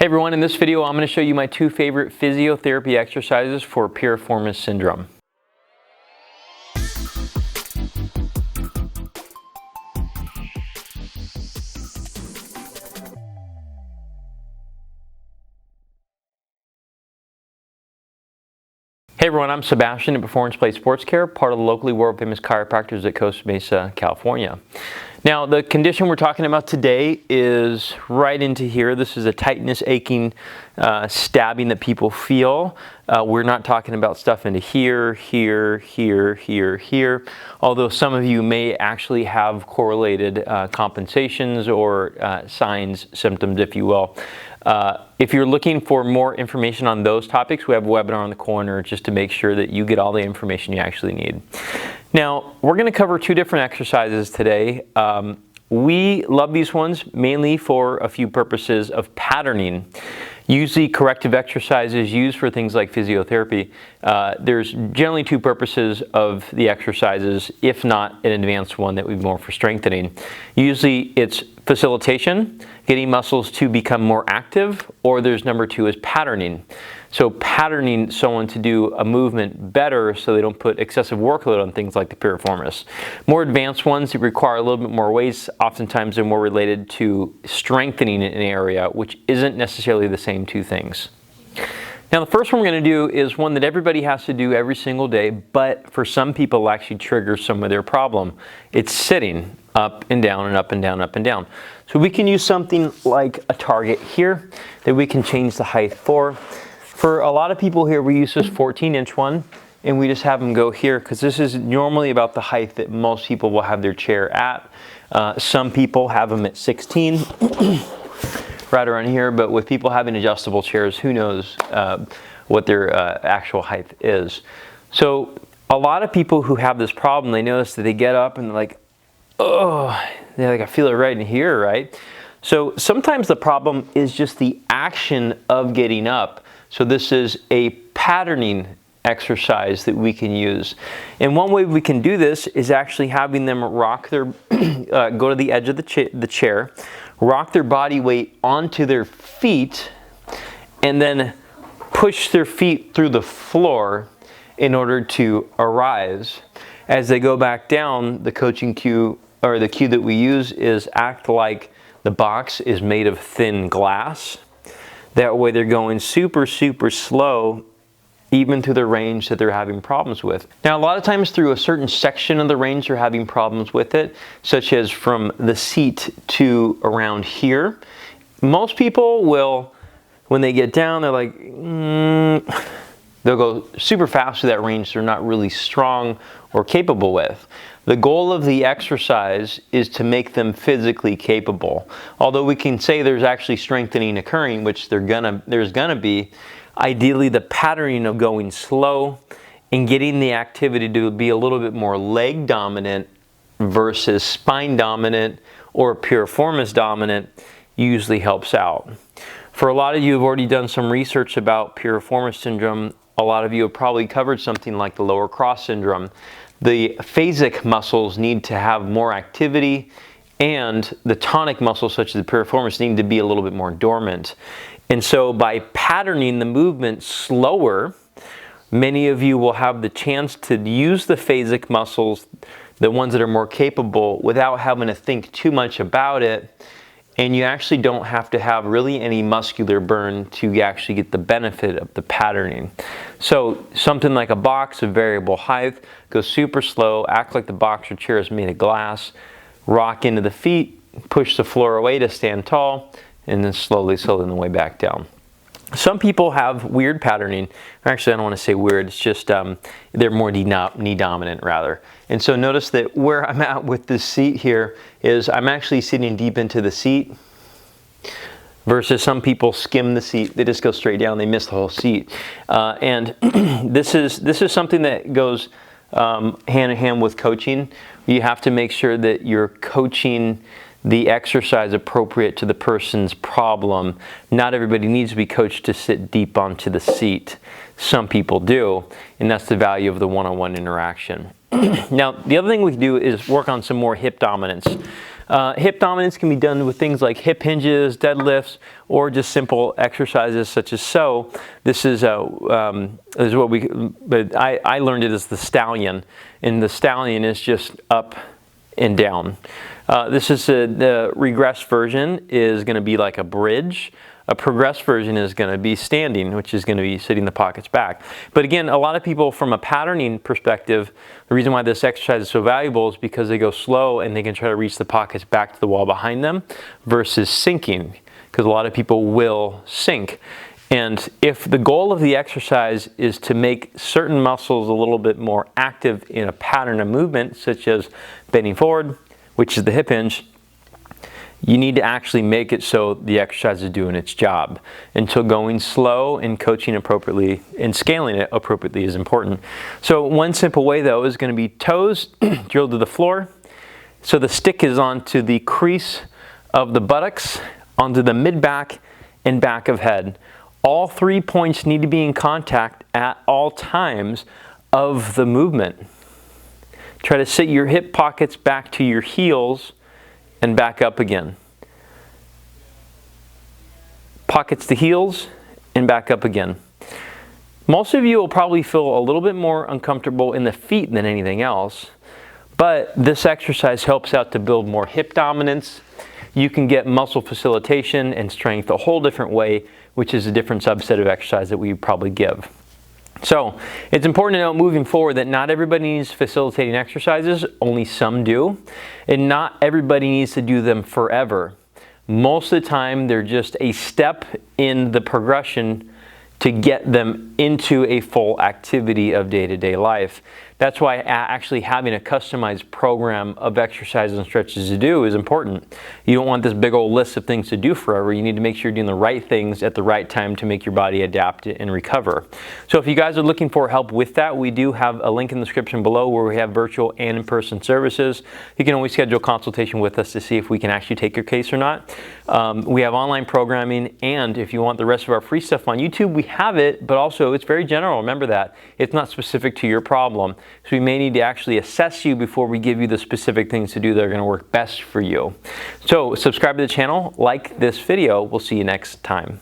Hey everyone, in this video I'm going to show you my two favorite physiotherapy exercises for piriformis syndrome. Hey everyone, I'm Sebastian at Performance Plate Sports Care, part of the locally world famous chiropractors at Costa Mesa, California. Now, the condition we're talking about today is right into here. This is a tightness, aching, stabbing that people feel. We're not talking about stuff into here, here, here, here, here, although some of you may actually have correlated compensations or signs, symptoms, if you will. If you're looking for more information on those topics, we have a webinar on the corner just to make sure that you get all the information you actually need. Now, we're going to cover two different exercises today. We love these ones mainly for a few purposes of patterning. Usually corrective exercises used for things like physiotherapy, there's generally two purposes of the exercises, if not an advanced one that would be more for strengthening. Usually it's facilitation, getting muscles to become more active, or there's number two is patterning. So patterning someone to do a movement better so they don't put excessive workload on things like the piriformis. More advanced ones that require a little bit more weights, oftentimes they're more related to strengthening an area, which isn't necessarily the same two things. Now the first one we're going to do is one that everybody has to do every single day, but for some people actually triggers some of their problem. It's sitting up and down and up and down, up and down. So we can use something like a target here that we can change the height for. For a lot of people here, we use this 14-inch one, and we just have them go here because this is normally about the height that most people will have their chair at. Some people have them at 16, right around here, but with people having adjustable chairs, who knows what their actual height is. So a lot of people who have this problem, they notice that they get up and they're like, oh, they're like, I feel it right in here, right? So sometimes the problem is just the action of getting up. So this is a patterning exercise that we can use. And one way we can do this is actually having them rock their, go to the edge of the chair, rock their body weight onto their feet, and then push their feet through the floor in order to arise. As they go back down, the coaching cue, or the cue that we use is act like the box is made of thin glass. That way they're going super, super slow, even through the range that they're having problems with. Now, a lot of times through a certain section of the range, they're having problems with it, such as from the seat to around here. Most people will, when they get down, they're like, they'll go super fast through that range they're not really strong or capable with. The goal of the exercise is to make them physically capable. Although we can say there's actually strengthening occurring, which there's gonna be, ideally the patterning of going slow and getting the activity to be a little bit more leg dominant versus spine dominant or piriformis dominant usually helps out. For a lot of you who've already done some research about piriformis syndrome, a lot of you have probably covered something like the lower cross syndrome. The phasic muscles need to have more activity, and the tonic muscles, such as the piriformis, need to be a little bit more dormant. And so by patterning the movement slower, many of you will have the chance to use the phasic muscles, the ones that are more capable, without having to think too much about it. And you actually don't have to have really any muscular burn to actually get the benefit of the patterning. So something like a box of variable height, go super slow, act like the box or chair is made of glass, rock into the feet, push the floor away to stand tall, and then slowly on the way back down. Some people have weird patterning. Actually, I don't want to say weird, it's just they're more knee dominant rather. And so notice that where I'm at with this seat here is I'm actually sitting deep into the seat versus some people skim the seat. They just go straight down, they miss the whole seat. And this is something that goes hand in hand with coaching. You have to make sure that you're coaching the exercise appropriate to the person's problem. Not everybody needs to be coached to sit deep onto the seat. Some people do, and that's the value of the one-on-one interaction. Now, the other thing we can do is work on some more hip dominance. Hip dominance can be done with things like hip hinges, deadlifts, or just simple exercises such as so. This is what but I learned it as the stallion, and the stallion is just up and down. This is the regress version is going to be like a bridge. A progressed version is going to be standing, which is going to be sitting the pockets back. But again, a lot of people from a patterning perspective, the reason why this exercise is so valuable is because they go slow and they can try to reach the pockets back to the wall behind them versus sinking, because a lot of people will sink. And if the goal of the exercise is to make certain muscles a little bit more active in a pattern of movement, such as bending forward, which is the hip hinge, you need to actually make it so the exercise is doing its job. Until going slow and coaching appropriately and scaling it appropriately is important. So one simple way though is going to be toes drilled to the floor. So the stick is onto the crease of the buttocks, onto the mid-back and back of head. All 3 points need to be in contact at all times of the movement. Try to sit your hip pockets back to your heels and back up again. Pockets to heels and back up again. Most of you will probably feel a little bit more uncomfortable in the feet than anything else, but this exercise helps out to build more hip dominance. You can get muscle facilitation and strength a whole different way, which is a different subset of exercise that we probably give. So it's important to note moving forward that not everybody needs facilitating exercises, only some do, and not everybody needs to do them forever. Most of the time they're just a step in the progression to get them into a full activity of day-to-day life. That's why actually having a customized program of exercises and stretches to do is important. You don't want this big old list of things to do forever. You need to make sure you're doing the right things at the right time to make your body adapt and recover. So if you guys are looking for help with that, we do have a link in the description below where we have virtual and in-person services. You can always schedule a consultation with us to see if we can actually take your case or not. We have online programming, and if you want the rest of our free stuff on YouTube, we have it, but also it's very general. Remember that. It's not specific to your problem. So we may need to actually assess you before we give you the specific things to do that are going to work best for you. So subscribe to the channel, like this video. We'll see you next time.